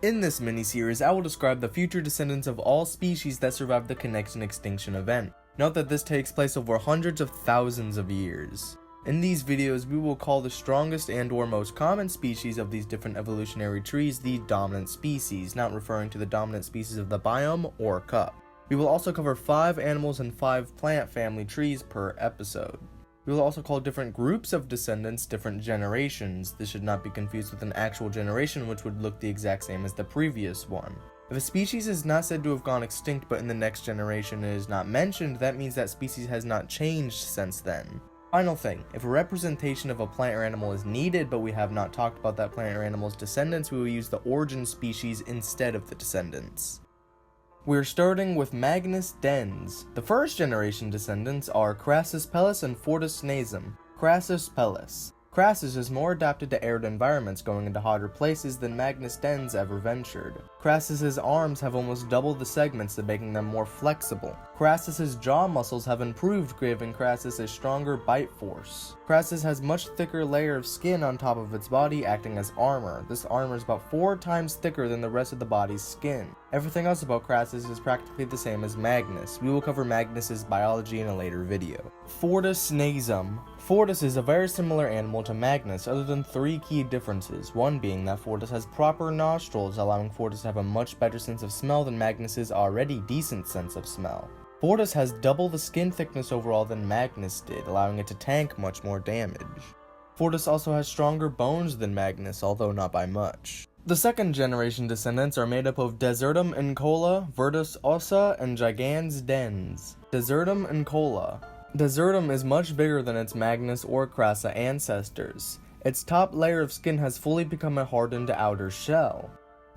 In this mini-series, I will describe the future descendants of all species that survived the Connection extinction event. Note that this takes place over hundreds of thousands of years. In these videos, we will call the strongest and/or most common species of these different evolutionary trees the dominant species, not referring to the dominant species of the biome or cup. We will also cover 5 animals and 5 plant family trees per episode. We will also call different groups of descendants different generations. This should not be confused with an actual generation, which would look the exact same as the previous one. If a species is not said to have gone extinct but in the next generation it is not mentioned, that means that species has not changed since then. Final thing, if a representation of a plant or animal is needed but we have not talked about that plant or animal's descendants, we will use the origin species instead of the descendants. We're starting with Magnus dens. The first generation descendants are Crassus pellis and Fortis nasum. Crassus pellis. Crassus is more adapted to arid environments, going into hotter places than Magnus dens ever ventured. Crassus's arms have almost double the segments, making them more flexible. Crassus's jaw muscles have improved, giving Crassus a stronger bite force. Crassus has much thicker layer of skin on top of its body, acting as armor. This armor is about 4 times thicker than the rest of the body's skin. Everything else about Crassus is practically the same as Magnus. We will cover Magnus's biology in a later video. Fortis nasum. Fortis is a very similar animal to Magnus, other than 3 key differences, one being that Fortis has proper nostrils, allowing Fortis to have a much better sense of smell than Magnus's already decent sense of smell. Fortis has double the skin thickness overall than Magnus did, allowing it to tank much more damage. Fortis also has stronger bones than Magnus, although not by much. The second generation descendants are made up of Desertum incola, Virtus ossa, and Gigans dens. Desertum incola. Desertum is much bigger than its Magnus or Crassa ancestors. Its top layer of skin has fully become a hardened outer shell.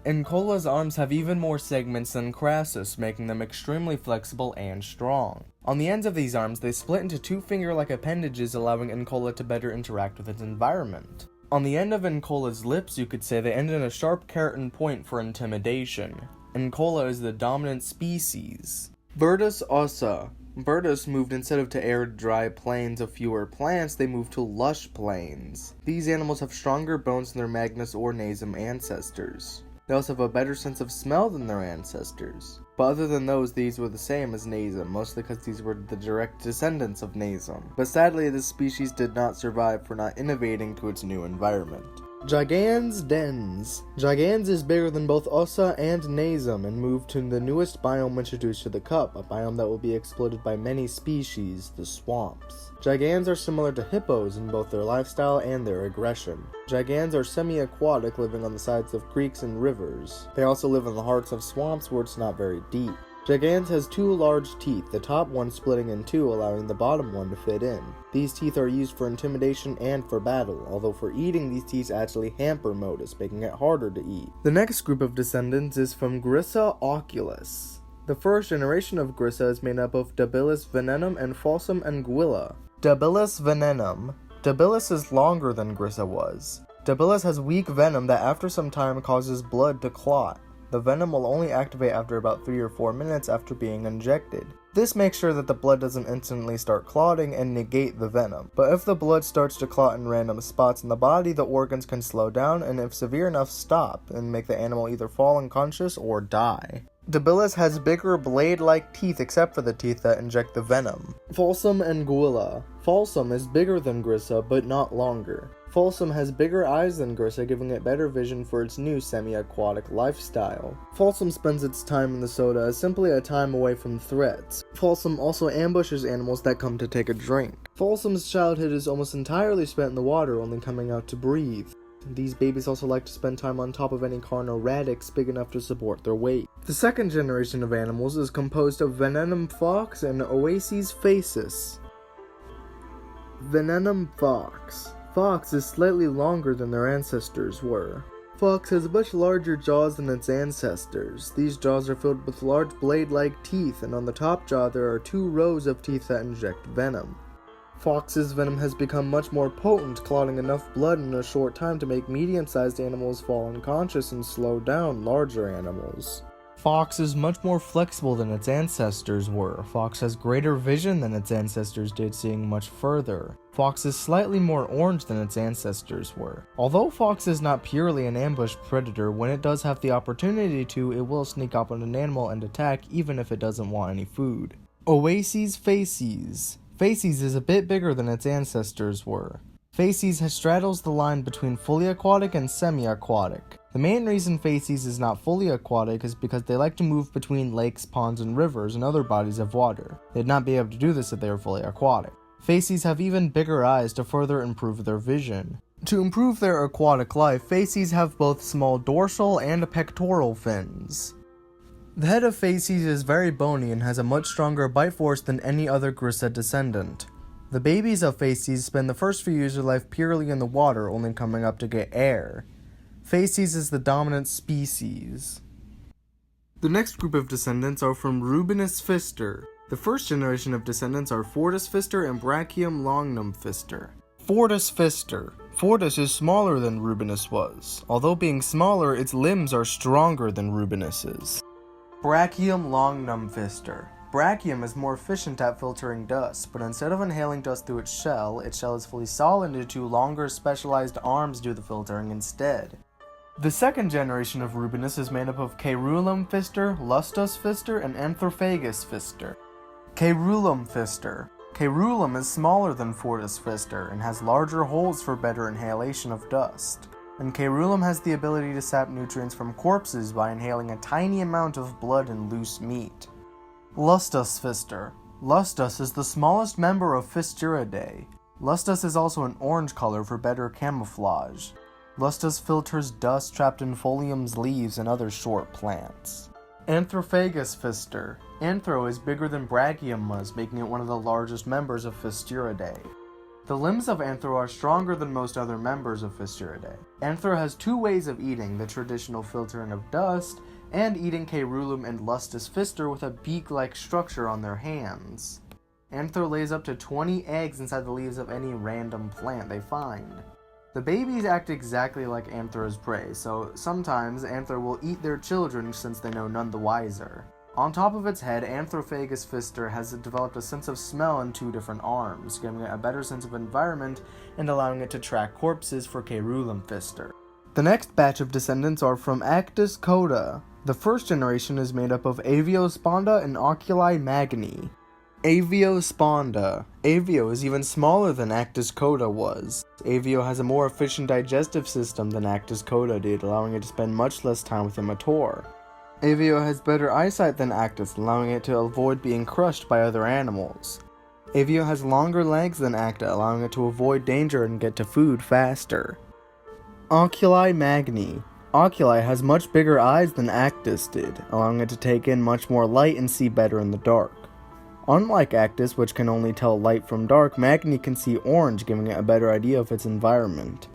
Incola's arms have even more segments than Crassus, making them extremely flexible and strong. On the ends of these arms, they split into 2 finger-like appendages, allowing Incola to better interact with its environment. On the end of Incola's lips, you could say they end in a sharp keratin point for intimidation. Incola is the dominant species. Virtus ossa. Virtus moved instead of to arid, dry plains of fewer plants, they moved to lush plains. These animals have stronger bones than their Magnus or Nasum ancestors. They also have a better sense of smell than their ancestors. But other than those, these were the same as Nasum, mostly because these were the direct descendants of Nasum. But sadly, this species did not survive for not innovating to its new environment. Gigans dens. Gigans is bigger than both Ossa and Nasum and moved to the newest biome introduced to the cup, a biome that will be exploited by many species, the swamps. Gigans are similar to hippos in both their lifestyle and their aggression. Gigans are semi-aquatic, living on the sides of creeks and rivers. They also live in the hearts of swamps where it's not very deep. Gigans has 2 large teeth, the top one splitting in 2, allowing the bottom one to fit in. These teeth are used for intimidation and for battle, although for eating these teeth actually hamper modus, making it harder to eat. The next group of descendants is from Grissa oculus. The first generation of Grissa is made up of Debilis venenum and Falsum anguilla. Debilis venenum. Debilis is longer than Grissa was. Debilis has weak venom that after some time causes blood to clot. The venom will only activate after about 3 or 4 minutes after being injected. This makes sure that the blood doesn't instantly start clotting and negate the venom. But if the blood starts to clot in random spots in the body, the organs can slow down and if severe enough stop and make the animal either fall unconscious or die. Debilis has bigger blade-like teeth except for the teeth that inject the venom. Falsum anguilla. Falsum is bigger than Grissa but not longer. Falsum has bigger eyes than Grissa, giving it better vision for its new semi-aquatic lifestyle. Falsum spends its time in the soda as simply a time away from threats. Falsum also ambushes animals that come to take a drink. Falsum's childhood is almost entirely spent in the water, only coming out to breathe. These babies also like to spend time on top of any carnoradix big enough to support their weight. The second generation of animals is composed of Venenum fox and Oasis facis. Venenum fox. Fox is slightly longer than their ancestors were. Fox has much larger jaws than its ancestors. These jaws are filled with large blade-like teeth, and on the top jaw there are 2 rows of teeth that inject venom. Fox's venom has become much more potent, clotting enough blood in a short time to make medium-sized animals fall unconscious and slow down larger animals. Fox is much more flexible than its ancestors were. Fox has greater vision than its ancestors did, seeing much further. Fox is slightly more orange than its ancestors were. Although Fox is not purely an ambush predator, when it does have the opportunity to, it will sneak up on an animal and attack even if it doesn't want any food. Oases facies. Facies is a bit bigger than its ancestors were. Facies straddles the line between fully aquatic and semi-aquatic. The main reason facies is not fully aquatic is because they like to move between lakes, ponds, and rivers and other bodies of water. They'd not be able to do this if they were fully aquatic. Facies have even bigger eyes to further improve their vision. To improve their aquatic life, facies have both small dorsal and pectoral fins. The head of facies is very bony and has a much stronger bite force than any other Grissa descendant. The babies of facies spend the first few years of life purely in the water, only coming up to get air. Facies is the dominant species. The next group of descendants are from Rubinus pfister. The first generation of descendants are Fortis pfister and Brachium longnum pfister. Fortis pfister. Fortis is smaller than Rubinus was. Although being smaller, its limbs are stronger than Rubinus's. Brachium longnum pfister. Brachium is more efficient at filtering dust, but instead of inhaling dust through its shell is fully solid into two longer specialized arms do the filtering instead. The second generation of Rubinus is made up of Caerulum pfister, Lustus pfister, and Anthrophagus pfister. Caerulum pfister. Caerulum is smaller than Fortis pfister and has larger holes for better inhalation of dust. And Caerulum has the ability to sap nutrients from corpses by inhaling a tiny amount of blood and loose meat. Lustus pfister. Lustus is the smallest member of Pfisturidae. Lustus is also an orange color for better camouflage. Lustus filters dust trapped in Folium's leaves and other short plants. Anthrophagus pfister. Anthro is bigger than Brachium was, making it one of the largest members of Pfisturidae. The limbs of Anthro are stronger than most other members of Pfisturidae. Anthro has two ways of eating, the traditional filtering of dust, and eating Caerulum and Lustus pfister with a beak-like structure on their hands. Anthro lays up to 20 eggs inside the leaves of any random plant they find. The babies act exactly like Anthro's prey, so sometimes Anthro will eat their children since they know none the wiser. On top of its head, Anthrophagus pfister has developed a sense of smell in two different arms, giving it a better sense of environment and allowing it to track corpses for Caerulum pfister. The next batch of descendants are from Actis coda. The first generation is made up of Aviosponda and Oculi magni. Aviosponda. Avio is even smaller than Actis coda was. Avio has a more efficient digestive system than Actis coda did, allowing it to spend much less time with immature. Avio has better eyesight than Actis, allowing it to avoid being crushed by other animals. Avio has longer legs than Acta, allowing it to avoid danger and get to food faster. Oculi magni. Oculi has much bigger eyes than Actis did, allowing it to take in much more light and see better in the dark. Unlike Actis, which can only tell light from dark, Magni can see orange, giving it a better idea of its environment.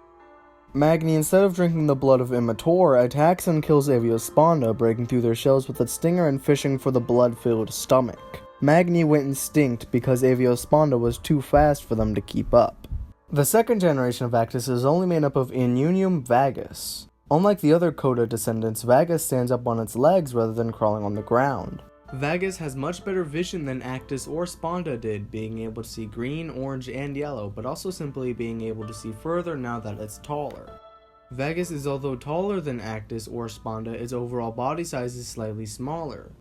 Magni, instead of drinking the blood of immature, attacks and kills Aviosponda, breaking through their shells with its stinger and fishing for the blood-filled stomach. Magni went extinct because Aviosponda was too fast for them to keep up. The second generation of Actis is only made up of Inunium vagus. Unlike the other coda descendants, Vagus stands up on its legs rather than crawling on the ground. Vagus has much better vision than Actis or Sponda did, being able to see green, orange, and yellow, but also simply being able to see further now that it's taller. Vagus is although taller than Actis or Sponda, its overall body size is slightly smaller.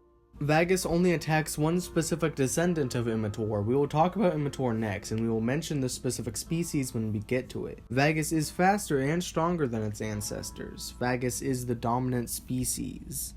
Vagus only attacks one specific descendant of Immature. We will talk about Immature next, and we will mention the specific species when we get to it. Vagus is faster and stronger than its ancestors. Vagus is the dominant species.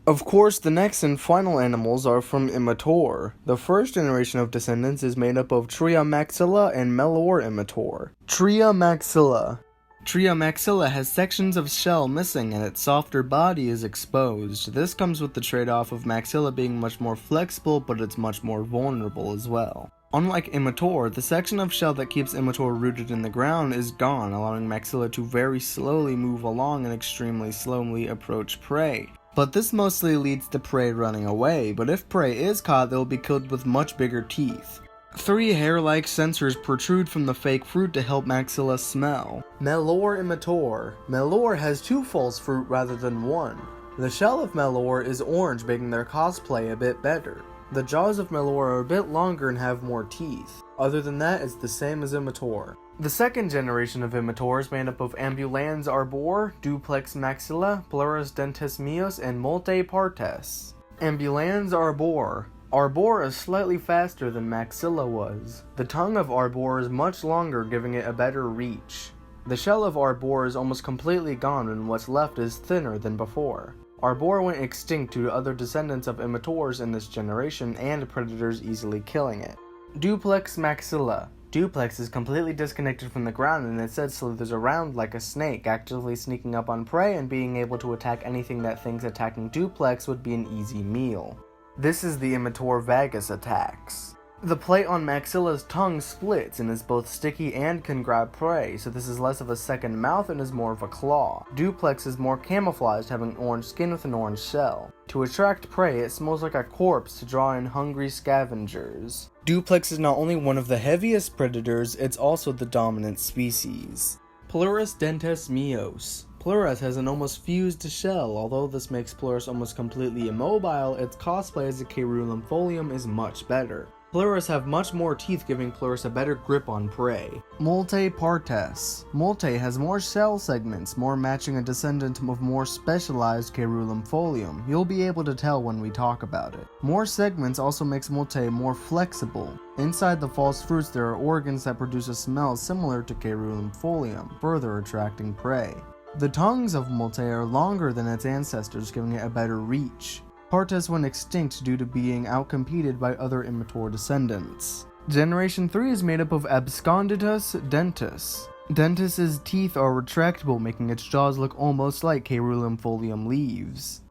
Of course, the next and final animals are from Immature. The first generation of descendants is made up of Tria maxilla and Melor Immature. Tria maxilla. Tria maxilla has sections of shell missing and its softer body is exposed. This comes with the trade-off of maxilla being much more flexible, but it's much more vulnerable as well. Unlike Immature, the section of shell that keeps Immature rooted in the ground is gone, allowing maxilla to very slowly move along and extremely slowly approach prey. But this mostly leads to prey running away, but if prey is caught, they will be killed with much bigger teeth. 3 hair-like sensors protrude from the fake fruit to help maxilla smell. Melor Immature. Melor has 2 false fruit rather than 1. The shell of Melor is orange, making their cosplay a bit better. The jaws of Melor are a bit longer and have more teeth. Other than that, it's the same as Immature. The second generation of Immature is made up of Ambulans Arbor, Duplex Maxilla, Plurus Dentis Meus, and Multe Partes. Ambulans Arbor. Arbor is slightly faster than Maxilla was. The tongue of Arbor is much longer, giving it a better reach. The shell of Arbor is almost completely gone and what's left is thinner than before. Arbor went extinct due to other descendants of immatures in this generation and predators easily killing it. Duplex Maxilla. Duplex is completely disconnected from the ground and instead slithers around like a snake, actively sneaking up on prey and being able to attack anything that thinks attacking Duplex would be an easy meal. This is the immature Vagus attacks. The plate on Maxilla's tongue splits and is both sticky and can grab prey, so this is less of a second mouth and is more of a claw. Duplex is more camouflaged, having orange skin with an orange shell. To attract prey, it smells like a corpse to draw in hungry scavengers. Duplex is not only one of the heaviest predators, it's also the dominant species. Plurus Dentis Meus. Plurus has an almost fused shell. Although this makes Plurus almost completely immobile, its cosplay as a Caerulum folium is much better. Plurus have much more teeth, giving Plurus a better grip on prey. Multe Partes. Multe has more shell segments, more matching a descendant of more specialized Caerulum folium. You'll be able to tell when we talk about it. More segments also makes Multe more flexible. Inside the false fruits there are organs that produce a smell similar to Caerulum folium, further attracting prey. The tongues of Multe are longer than its ancestors, giving it a better reach. Partes went extinct due to being outcompeted by other immature descendants. Generation 3 is made up of Absconditus dentis. Dentis's teeth are retractable, making its jaws look almost like Caerulum folium leaves.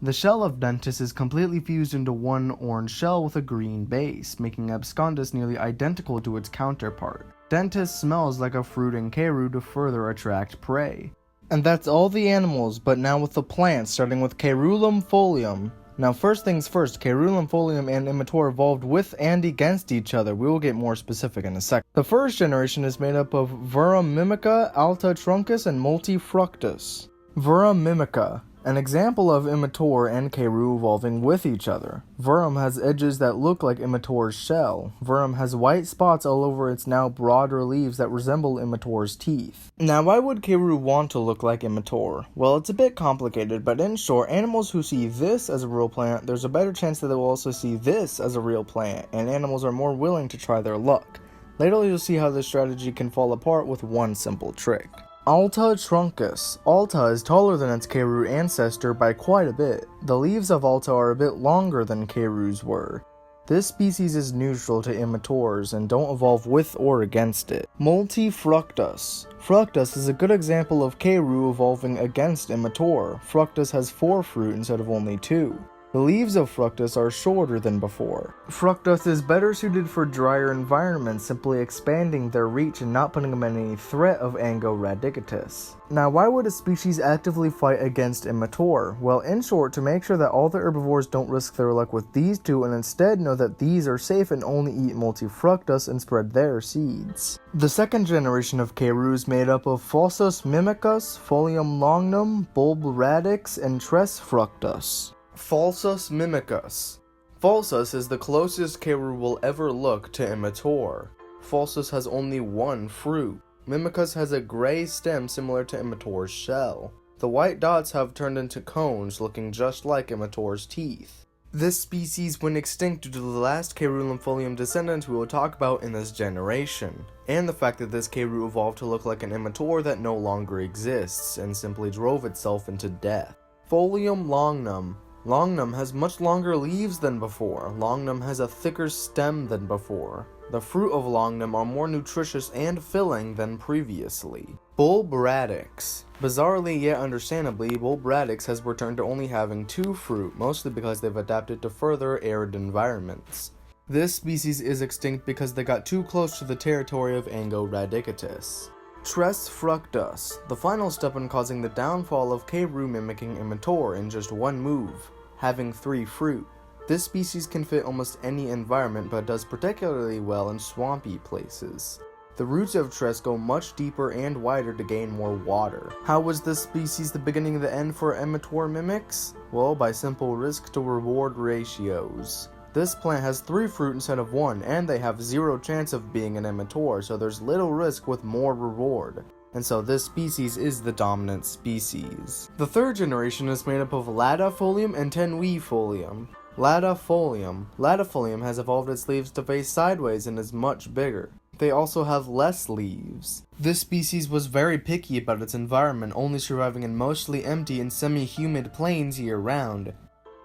The shell of Dentis is completely fused into one orange shell with a green base, making Abscondus nearly identical to its counterpart. Dentis smells like a fruit in Caeru to further attract prey. And that's all the animals, but now with the plants, starting with Caerulum folium. Now first things first, Caerulum folium and immature evolved with and against each other. We will get more specific in a sec. The first generation is made up of Verum mimica, Alta truncus, and Multifructus. Verum mimica, an example of immature and Caeru evolving with each other. Verum has edges that look like immature's shell. Verum has white spots all over its now broader leaves that resemble immature's teeth. Now why would Caeru want to look like immature? Well, it's a bit complicated, but in short, animals who see this as a real plant, there's a better chance that they will also see this as a real plant, and animals are more willing to try their luck. Later you'll see how this strategy can fall apart with one simple trick. Alta truncus. Alta is taller than its Caeru ancestor by quite a bit. The leaves of Alta are a bit longer than Caeru's were. This species is neutral to immatures and don't evolve with or against it. Multifructus. Fructus is a good example of Caeru evolving against immature. Fructus has 4 fruit instead of only 2. The leaves of Fructus are shorter than before. Fructus is better suited for drier environments, simply expanding their reach and not putting them in any threat of Ango radicatus. Now why would a species actively fight against immature? Well, in short, to make sure that all the herbivores don't risk their luck with these two and instead know that these are safe and only eat Multifructus and spread their seeds. The second generation of Caeru is made up of Falsus mimicus, Folium longnum, Bulb radix, and Tres fructus. Falsus mimicus. Falsus is the closest Caeru will ever look to immature. Falsus has only 1 fruit. Mimicus has a gray stem similar to immature's shell. The white dots have turned into cones looking just like immature's teeth. This species went extinct due to the last Caerulum folium descendant we will talk about in this generation, and the fact that this Caeru evolved to look like an immature that no longer exists and simply drove itself into death. Folium longnum. Longnum has much longer leaves than before. Longnum has a thicker stem than before. The fruit of Longnum are more nutritious and filling than previously. Bulb radix. Bizarrely yet understandably, Bulb radix has returned to only having 2 fruit, mostly because they've adapted to further arid environments. This species is extinct because they got too close to the territory of Ango radicatus. Tres fructus, the final step in causing the downfall of Caeru mimicking immature in just one move, having 3 fruit. This species can fit almost any environment but does particularly well in swampy places. The roots of tress go much deeper and wider to gain more water. How was this species the beginning of the end for immature mimics? Well, by simple risk to reward ratios. This plant has 3 fruit instead of 1, and they have 0 chance of being an immature, so there's little risk with more reward. And so this species is the dominant species. The third generation is made up of Lattifolium and Tenuifolium. Lattifolium has evolved its leaves to face sideways and is much bigger. They also have less leaves. This species was very picky about its environment, only surviving in mostly empty and semi-humid plains year-round.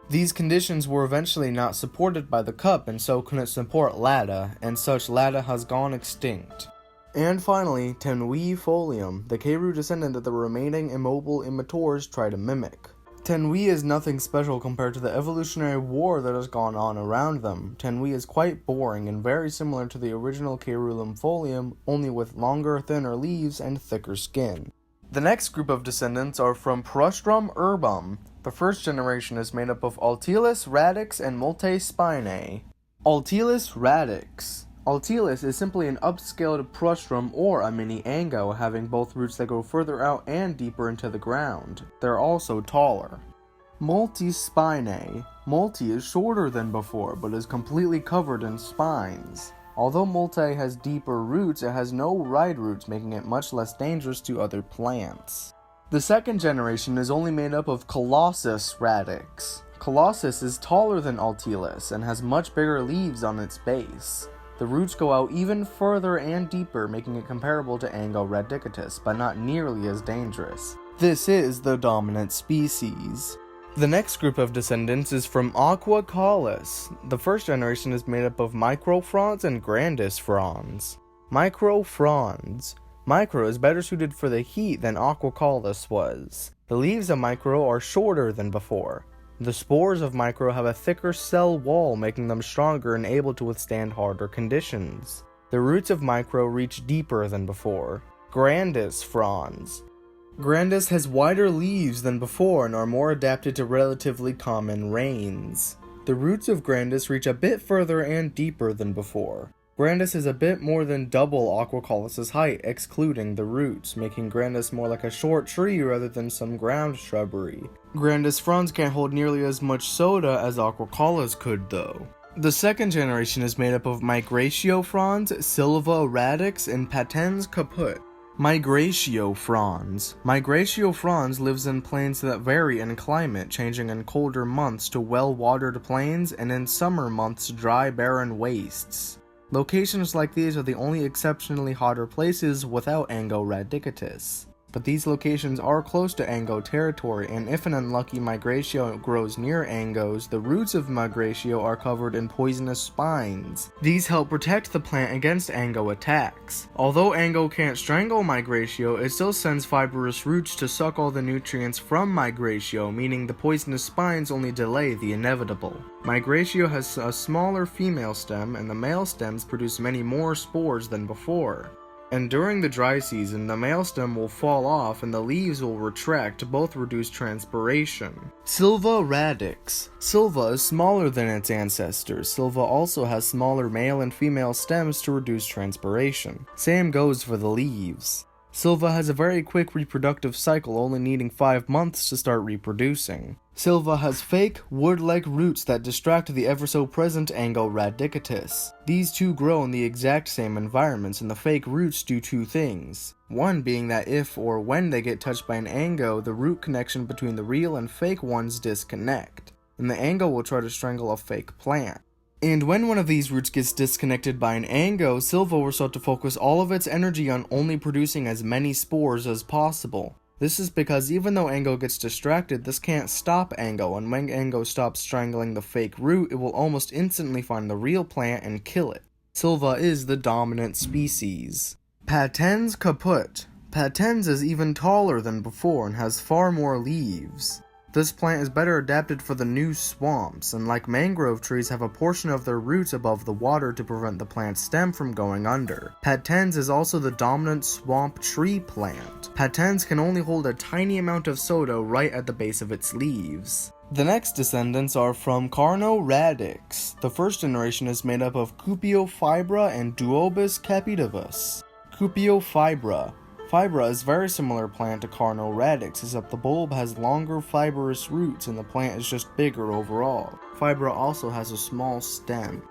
These conditions were eventually not supported by the cup and so couldn't support Latta, and such Latta has gone extinct. And finally, Tenuifolium, the Keiru descendant that the remaining immobile immatures try to mimic. Tenui is nothing special compared to the evolutionary war that has gone on around them. Tenui is quite boring and very similar to the original Keiru only with longer, thinner leaves and thicker skin. The next group of descendants are from Prustrum urbum. The first generation is made up of Altilis radix and Multispinae. Altilis radix. Altilis is simply an upscaled Prustrum or a mini Ango, having both roots that go further out and deeper into the ground. They're also taller. Multispinae. Multi is shorter than before, but is completely covered in spines. Although Multi has deeper roots, it has no ride roots, making it much less dangerous to other plants. The second generation is only made up of Colossus radix. Colossus is taller than Altilis and has much bigger leaves on its base. The roots go out even further and deeper, making it comparable to Ango radicatus, but not nearly as dangerous. This is the dominant species. The next group of descendants is from Aquacaulis. The first generation is made up of Microfrons and Grandisfrons. Microfrons. Micro is better suited for the heat than Aquacaulis was. The leaves of Micro are shorter than before. The spores of Micro have a thicker cell wall, making them stronger and able to withstand harder conditions. The roots of Micro reach deeper than before. Grandisfrons. Grandis has wider leaves than before and are more adapted to relatively common rains. The roots of Grandis reach a bit further and deeper than before. Grandis is a bit more than double Aquacaulis' height, excluding the roots, making Grandis more like a short tree rather than some ground shrubbery. Grandisfrons can't hold nearly as much soda as Aquacaulis could, though. The second generation is made up of Migratiofrons, Silva radix, and Patens caput. Migratiofrons. Migratiofrons lives in plains that vary in climate, changing in colder months to well-watered plains and in summer months dry, barren wastes. Locations like these are the only exceptionally hotter places without Ango radicatus. But these locations are close to Ango territory, and if an unlucky Migratio grows near Angos, the roots of Migratio are covered in poisonous spines. These help protect the plant against Ango attacks. Although Ango can't strangle Migratio, it still sends fibrous roots to suck all the nutrients from Migratio, meaning the poisonous spines only delay the inevitable. Migratio has a smaller female stem, and the male stems produce many more spores than before. And during the dry season, the male stem will fall off and the leaves will retract to both reduce transpiration. Silva radix. Silva is smaller than its ancestors. Silva also has smaller male and female stems to reduce transpiration. Same goes for the leaves. Silva has a very quick reproductive cycle, only needing 5 months to start reproducing. Silva has fake, wood-like roots that distract the ever-so-present Ango radicatus. These two grow in the exact same environments, and the fake roots do 2 things. One being that if or when they get touched by an Ango, the root connection between the real and fake ones disconnect, and the Ango will try to strangle a fake plant. And when one of these roots gets disconnected by an Ango, Silva will start to focus all of its energy on only producing as many spores as possible. This is because even though Ango gets distracted, this can't stop Ango, and when Ango stops strangling the fake root, it will almost instantly find the real plant and kill it. Silva is the dominant species. Patens caput. Patens is even taller than before and has far more leaves. This plant is better adapted for the new swamps, and like mangrove trees have a portion of their roots above the water to prevent the plant's stem from going under. Patens is also the dominant swamp tree plant. Patens can only hold a tiny amount of soda right at the base of its leaves. The next descendants are from Carno radix. The first generation is made up of Cupiofibra and Duobus capitivus. Scoopiophibra. Fibra is a very similar plant to Carnoradix, except the bulb has longer fibrous roots and the plant is just bigger overall. Fibra also has a small stem.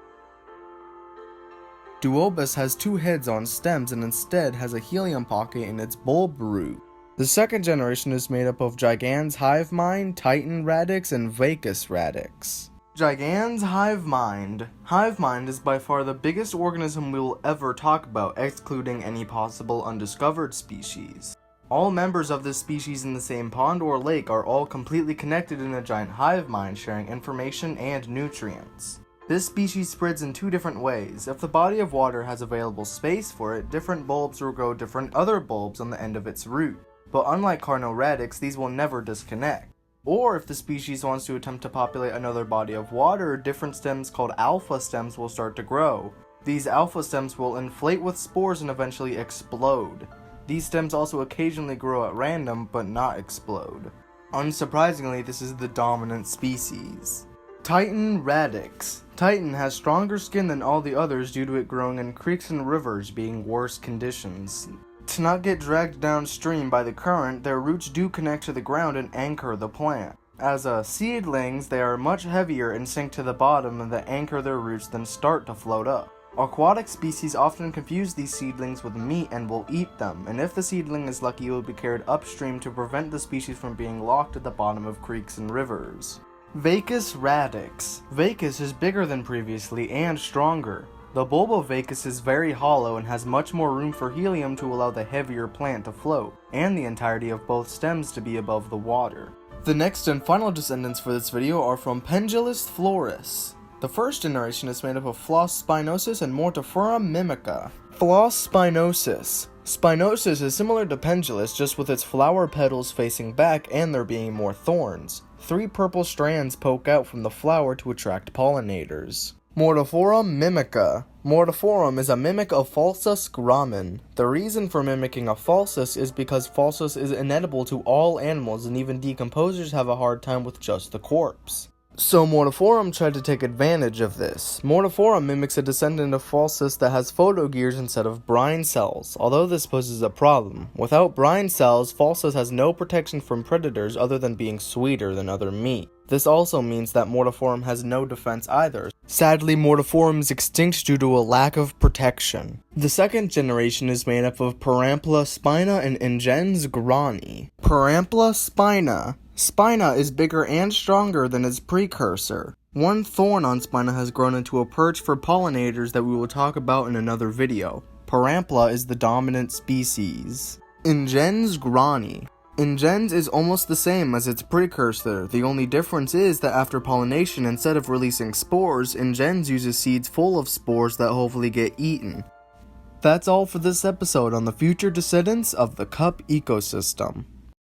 Duobus has two heads on stems and instead has a helium pocket in its bulb root. The second generation is made up of Gigans hive mind, Titan radix, and Vacus radix. Gigans hive mind. Hive mind is by far the biggest organism we will ever talk about, excluding any possible undiscovered species. All members of this species in the same pond or lake are all completely connected in a giant hive mind, sharing information and nutrients. This species spreads in two different ways. If the body of water has available space for it, different bulbs will grow different other bulbs on the end of its root. But unlike Carnoradix, these will never disconnect. Or if the species wants to attempt to populate another body of water, different stems called alpha stems will start to grow. These alpha stems will inflate with spores and eventually explode. These stems also occasionally grow at random, but not explode. Unsurprisingly, this is the dominant species. Titan radix. Titan has stronger skin than all the others due to it growing in creeks and rivers being worse conditions. To not get dragged downstream by the current, their roots do connect to the ground and anchor the plant. As seedlings, they are much heavier and sink to the bottom and that anchor their roots then start to float up. Aquatic species often confuse these seedlings with meat and will eat them, and if the seedling is lucky it will be carried upstream to prevent the species from being locked at the bottom of creeks and rivers. Vacus radix. Vacus is bigger than previously and stronger. The bulb of Vacus is very hollow and has much more room for helium to allow the heavier plant to float, and the entirety of both stems to be above the water. The next and final descendants for this video are from Pendulus floris. The first generation is made up of Floss spinosus and Mortifera mimica. Floss spinosus. Spinosus is similar to Pendulus, just with its flower petals facing back and there being more thorns. 3 purple strands poke out from the flower to attract pollinators. Mortifera mimica. Mortiferum is a mimic of Falsus gramen. The reason for mimicking a Falsus is because Falsus is inedible to all animals and even decomposers have a hard time with just the corpse. So Mortiferum tried to take advantage of this. Mortiferum mimics a descendant of Falsus that has photogears instead of brine cells, although this poses a problem. Without brine cells, Falsus has no protection from predators other than being sweeter than other meat. This also means that Mortiferum has no defense either. Sadly, Mortiferum is extinct due to a lack of protection. The second generation is made up of Parampla spina and Ingens grani. Parampla spina. Spina is bigger and stronger than its precursor. One thorn on Spina has grown into a perch for pollinators that we will talk about in another video. Parampla is the dominant species. Ingens grani. Ingens is almost the same as its precursor. The only difference is that after pollination, instead of releasing spores, Ingens uses seeds full of spores that hopefully get eaten. That's all for this episode on the future descendants of the cup ecosystem.